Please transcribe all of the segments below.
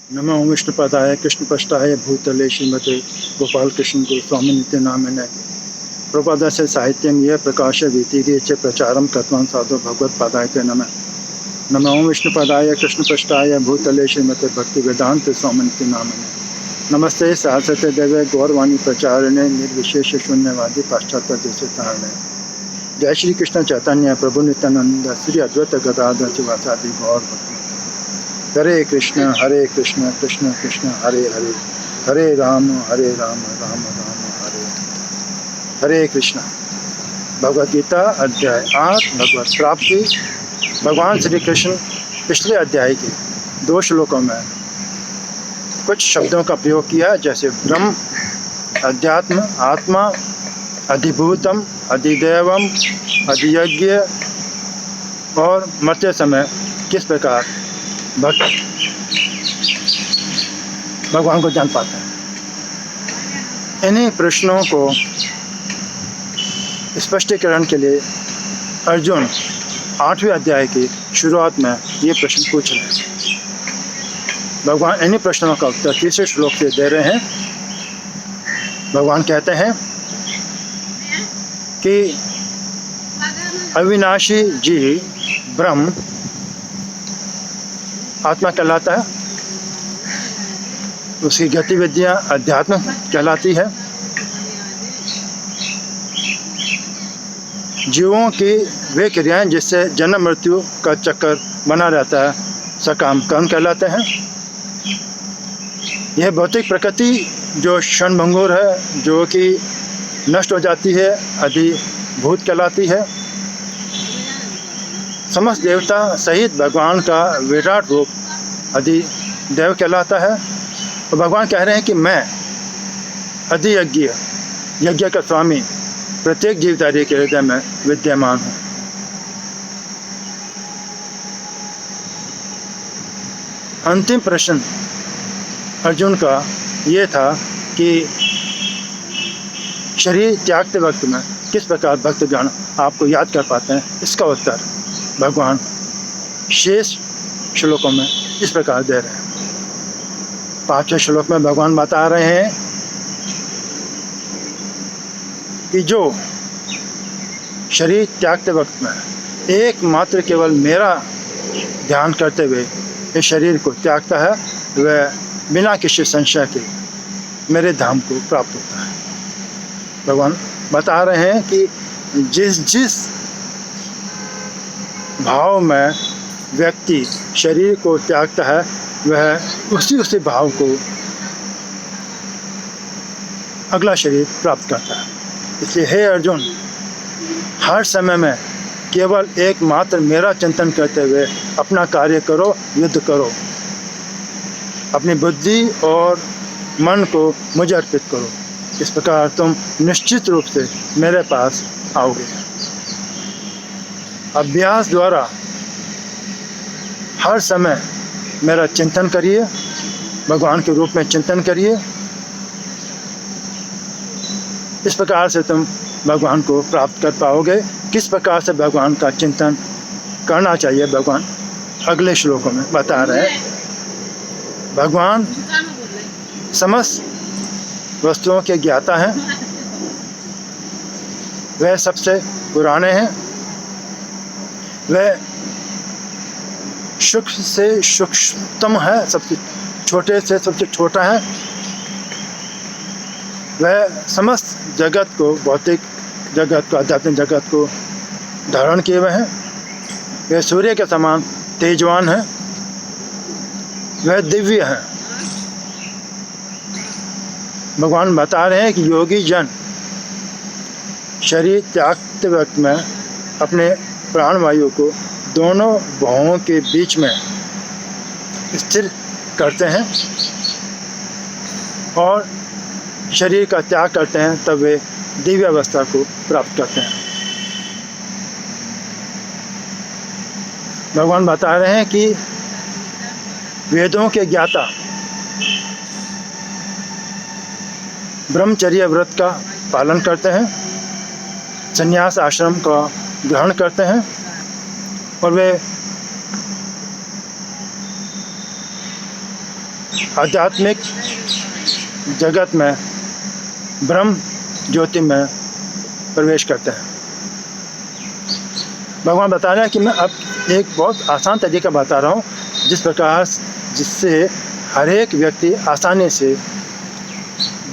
नमो विष्णुपदाय कृष्णपृष्ठाय भूतले श्रीमते गोपाल कृष्ण गोस्वामी नित्य नामिने प्रपादस्य साहित्यम यह प्रकाश वीतिर्य च प्रचारम कृतवान् साधु भगवत्पादाय ते नमः। नमो विष्णुपदाय कृष्णपृष्ठाय भूतले श्रीमते भक्ति वेदांत स्वामी नित्य नामिने नमस्ते सरस्वती देवे गौरवाणी प्रचारिणे निर्विशेष शून्यवादी पाश्चात्य देश तारणे। जय श्री कृष्ण चैतन्य प्रभु नित्यानंद श्री अद्वैत गदाधर शिवासादि गौर भक्त। हरे कृष्ण कृष्ण कृष्ण हरे हरे, हरे राम राम राम हरे हरे कृष्ण। भगवद गीता अध्याय 8 भगवत प्राप्ति। भगवान श्री कृष्ण पिछले अध्याय के 2 श्लोकों में कुछ शब्दों का प्रयोग किया, जैसे ब्रह्म, अध्यात्म, आत्मा, अधिभूतम, अधिदेवम, अधियज्ञ और मरते समय किस प्रकार भक्त भगवान को जान पाते हैं। इन्हीं प्रश्नों को स्पष्टीकरण के लिए अर्जुन 8वें अध्याय की शुरुआत में ये प्रश्न पूछ रहे हैं। भगवान इन्हीं प्रश्नों का उत्तर 3 श्लोक से दे रहे हैं। भगवान कहते हैं कि अविनाशी जी ब्रह्म आत्मा कहलाता है, उसकी गतिविधियाँ अध्यात्म कहलाती है। जीवों की वे क्रियाएं जिससे जन्म मृत्यु का चक्कर बना रहता है सकाम कर्म कहलाते हैं। यह भौतिक प्रकृति जो क्षणभंगुर है, जो कि नष्ट हो जाती है, अधिभूत कहलाती है। समस्त देवता सहित भगवान का विराट रूप अधिदेव कहलाता है। और भगवान कह रहे हैं कि मैं अधियज्ञ, यज्ञ का स्वामी, प्रत्येक जीवधारी के हृदय में विद्यमान हूँ। अंतिम प्रश्न अर्जुन का ये था कि शरीर त्यागते वक्त में किस प्रकार भक्तगण आपको याद कर पाते हैं। इसका उत्तर भगवान शेष श्लोकों में इस प्रकार दे रहे हैं। 5वें श्लोक में भगवान बता रहे हैं कि जो शरीर त्यागते वक्त में एकमात्र केवल मेरा ध्यान करते हुए इस शरीर को त्यागता है, वह बिना किसी संशय के मेरे धाम को प्राप्त होता है। भगवान बता रहे हैं कि जिस भाव में व्यक्ति शरीर को त्यागता है, वह उसी भाव को अगला शरीर प्राप्त करता है। इसलिए हे अर्जुन, हर समय में केवल एकमात्र मेरा चिंतन करते हुए अपना कार्य करो, युद्ध करो। अपनी बुद्धि और मन को मुझे अर्पित करो। इस प्रकार तुम निश्चित रूप से मेरे पास आओगे। अभ्यास द्वारा हर समय मेरा चिंतन करिए, भगवान के रूप में चिंतन करिए। इस प्रकार से तुम भगवान को प्राप्त कर पाओगे। किस प्रकार से भगवान का चिंतन करना चाहिए, भगवान अगले श्लोकों में बता रहे हैं। भगवान समस्त वस्तुओं के ज्ञाता हैं, वह सबसे पुराने हैं, वह सूक्ष्म से सूक्ष्मतम है, सबसे छोटे से सबसे छोटा है। वह समस्त जगत को, भौतिक जगत को, आध्यात्मिक जगत को धारण किए हुए हैं। वह सूर्य के समान तेजवान है, वह दिव्य है। भगवान बता रहे हैं कि योगी जन शरीर त्यागते वक्त में अपने प्राणवायु को दोनों भवों के बीच में स्थिर करते हैं और शरीर का त्याग करते हैं, तब वे दिव्य अवस्था को प्राप्त करते हैं। भगवान बता रहे हैं कि वेदों के ज्ञाता ब्रह्मचर्य व्रत का पालन करते हैं, संन्यास आश्रम का ग्रहण करते हैं और वे आध्यात्मिक जगत में ब्रह्म ज्योति में प्रवेश करते हैं। भगवान बता रहे हैं कि मैं अब एक बहुत आसान तरीका बता रहा हूँ जिससे हर एक व्यक्ति आसानी से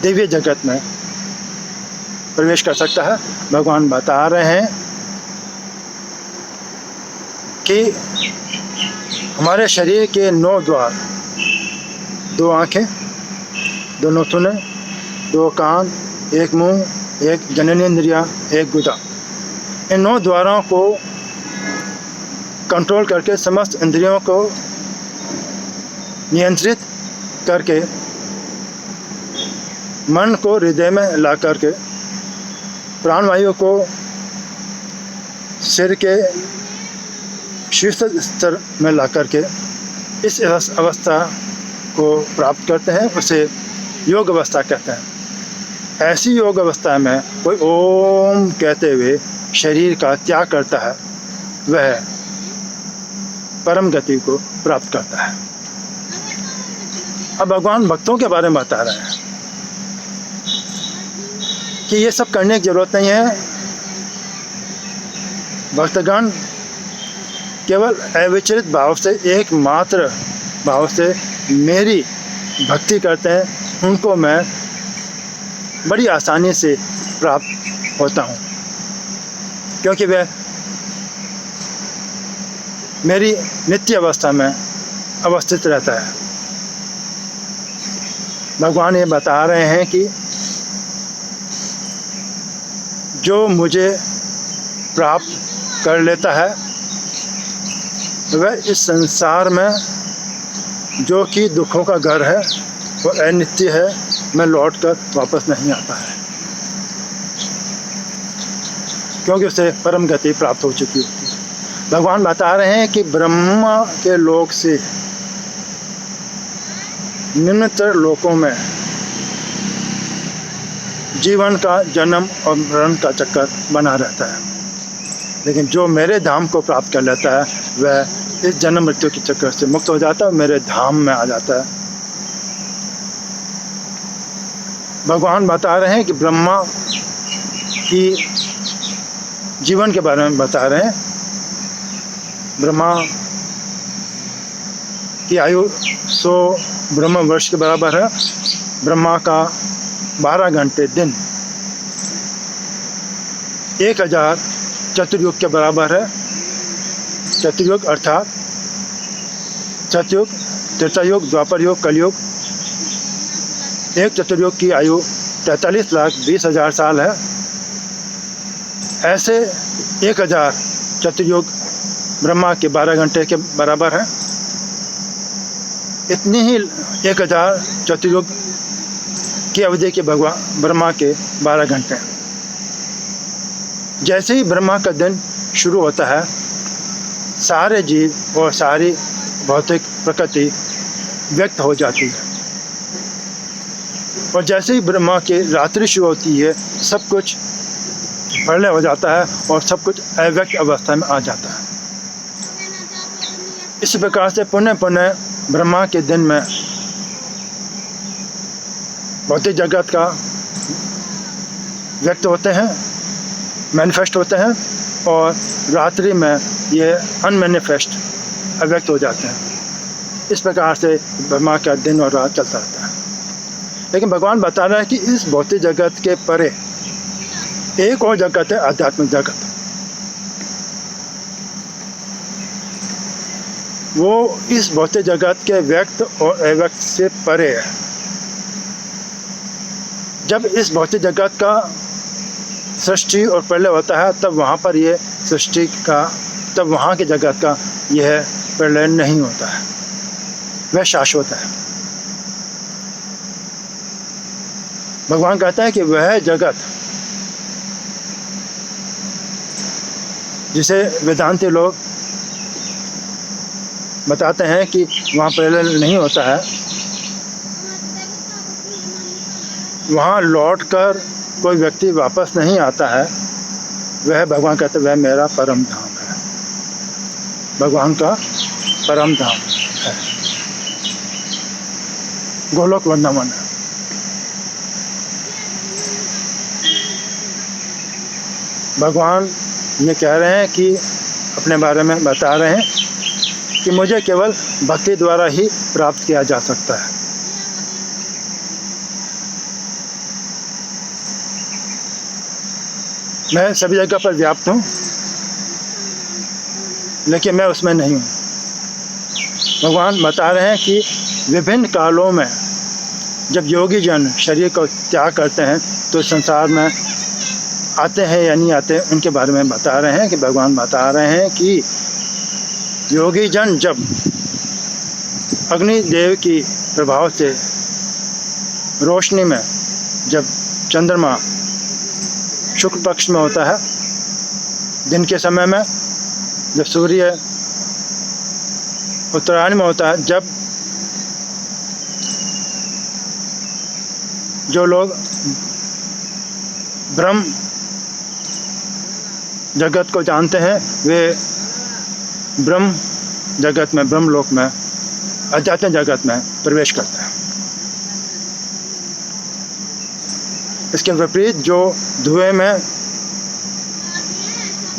दिव्य जगत में प्रवेश कर सकता है। भगवान बता रहे हैं कि हमारे शरीर के 9 द्वार, 2 आँखें, 2 नाखून, 2 कान, 1 मुंह, 1 जननेंद्रिया, 1 गुदा, इन 9 द्वारों को कंट्रोल करके समस्त इंद्रियों को नियंत्रित करके मन को हृदय में ला करके प्राणवायु को सिर के शीर्ष स्तर में ला करके इस अवस्था को प्राप्त करते हैं, उसे योग अवस्था कहते हैं। ऐसी योग अवस्था में कोई ओम कहते हुए शरीर का त्याग करता है, वह परम गति को प्राप्त करता है। अब भगवान भक्तों के बारे में बता रहे हैं कि ये सब करने की जरूरत नहीं है। भक्तगण केवल अविचलित भाव से, एकमात्र भाव से मेरी भक्ति करते हैं, उनको मैं बड़ी आसानी से प्राप्त होता हूँ, क्योंकि वह मेरी नित्य अवस्था में अवस्थित रहता है। भगवान ये बता रहे हैं कि जो मुझे प्राप्त कर लेता है वह इस संसार में, जो कि दुखों का घर है, वो अनित्य है, मैं लौटकर वापस नहीं आता है, क्योंकि उसे परम गति प्राप्त हो चुकी होती है। भगवान बता रहे हैं कि ब्रह्मा के लोक से निम्नतर लोकों में जीवन का जन्म और मरण का चक्कर बना रहता है, लेकिन जो मेरे धाम को प्राप्त कर लेता है वह इस जन्म मृत्यु के चक्कर से मुक्त हो जाता है, मेरे धाम में आ जाता है। भगवान बता रहे हैं कि ब्रह्मा की जीवन के बारे में बता रहे हैं। ब्रह्मा की आयु 100 ब्रह्म वर्ष के बराबर है। ब्रह्मा का 12 घंटे दिन 1000 चतुर्युग के बराबर है। चतुर्युग अर्थात सतयुग, त्रेतायुग, द्वापर युग, कलयुग। एक चतुर्युग की आयु 43,20,000 साल है। ऐसे 1000 चतुर्युग ब्रह्मा के 12 घंटे के बराबर है। इतनी ही 1000 चतुर्युग की अवधि के भगवान ब्रह्मा के 12 घंटे। जैसे ही ब्रह्मा का दिन शुरू होता है, सारे जीव और सारी भौतिक प्रकृति व्यक्त हो जाती है, और जैसे ही ब्रह्मा की रात्रि शुरू होती है, सब कुछ प्रलय हो जाता है और सब कुछ अव्यक्त अवस्था में आ जाता है। इस प्रकार से पुनः पुनः ब्रह्मा के दिन में भौतिक जगत का व्यक्त होते हैं, मैनिफेस्ट होते हैं, और रात्रि में ये अनमैनिफेस्ट अव्यक्त हो जाते हैं। इस प्रकार से ब्रह्मा का दिन और रात चलता रहता है। लेकिन भगवान बता रहे हैं कि इस भौतिक जगत के परे एक और जगत है, आध्यात्मिक जगत। वो इस भौतिक जगत के व्यक्त और अव्यक्त से परे है। जब इस भौतिक जगत का सृष्टि और प्रलय होता है, तब वहाँ पर यह सृष्टि का, तब वहाँ के जगत का यह प्रलय नहीं होता है, वह शाश्वत है। भगवान कहता है कि वह जगत जिसे वेदांती लोग बताते हैं कि वहाँ प्रलय नहीं होता है, वहाँ लौटकर कोई व्यक्ति वापस नहीं आता है, वह भगवान कहते हैं वह मेरा परम धाम है, भगवान का परम धाम है। गोलोक वृंदावन है। भगवान ये कह रहे हैं कि अपने बारे में बता रहे हैं कि मुझे केवल भक्ति द्वारा ही प्राप्त किया जा सकता है। मैं सभी जगह पर व्याप्त हूँ, लेकिन मैं उसमें नहीं हूँ। भगवान बता रहे हैं कि विभिन्न कालों में जब योगी जन शरीर को त्याग करते हैं तो संसार में आते हैं या नहीं आते, उनके बारे में बता रहे हैं कि भगवान बता रहे हैं कि योगी जन जब अग्निदेव की प्रभाव से रोशनी में, जब चंद्रमा शुक्ल पक्ष में होता है दिन के समय में, जब सूर्य उत्तरायण में होता है, जब जो लोग ब्रह्म जगत को जानते हैं वे ब्रह्म जगत में, ब्रह्मलोक में, अध्यात्म जगत में प्रवेश करते हैं। इसके विपरीत जो धुएं में,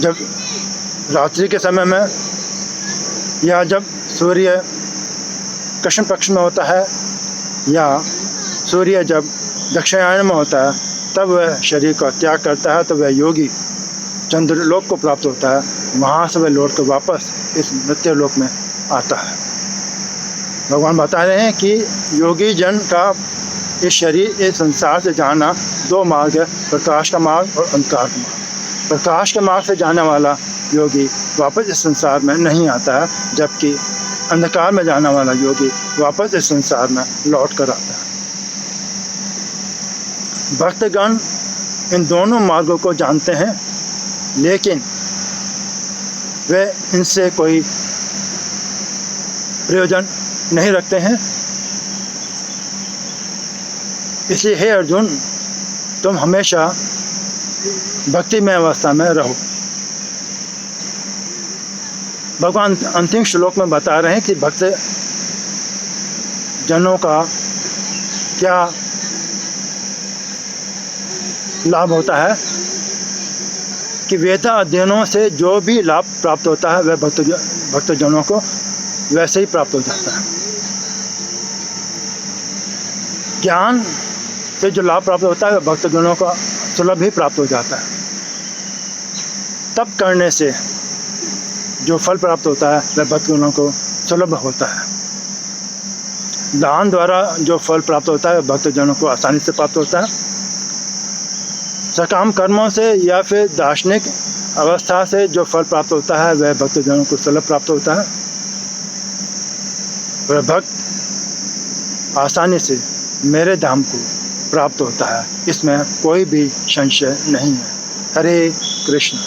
जब रात्रि के समय में या जब सूर्य कृष्ण पक्ष में होता है या सूर्य जब दक्षिणायन में होता है, तब वह शरीर का त्याग करता है, तो वह योगी चंद्रलोक को प्राप्त होता है। वहाँ से वह लौट कर वापस इस मृत्यु लोक में आता है। भगवान बता रहे हैं कि योगी जन का इस शरीर, इस संसार से जाना दो मार्ग है, प्रकाश का मार्ग और अंधकार का मार्ग। प्रकाश के मार्ग से जाने वाला योगी वापस इस संसार में नहीं आता है, जबकि अंधकार में जाने वाला योगी वापस इस संसार में लौट कर आता है। भक्तगण इन दोनों मार्गों को जानते हैं, लेकिन वे इनसे कोई प्रयोजन नहीं रखते हैं। इसलिए हे अर्जुन, तुम हमेशा भक्तिमय अवस्था में रहो। भगवान अंतिम श्लोक में बता रहे हैं कि भक्त जनों का क्या लाभ होता है, कि वेदा अध्ययनों से जो भी लाभ प्राप्त होता है वह भक्तजनों को वैसे ही प्राप्त हो जाता है। ज्ञान से जो लाभ प्राप्त होता है वह भक्तजनों को सुलभ ही प्राप्त हो जाता है। तप करने से जो फल प्राप्त होता है वह भक्तजनों को सुलभ होता है। दान द्वारा जो फल प्राप्त होता है वह भक्तजनों को आसानी से प्राप्त होता है। सकाम कर्मों से या फिर दार्शनिक अवस्था से जो फल प्राप्त होता है वह भक्तजनों को सुलभ प्राप्त होता है। वह भक्त आसानी से मेरे धाम को प्राप्त होता है, इसमें कोई भी संशय नहीं है। हरे कृष्ण।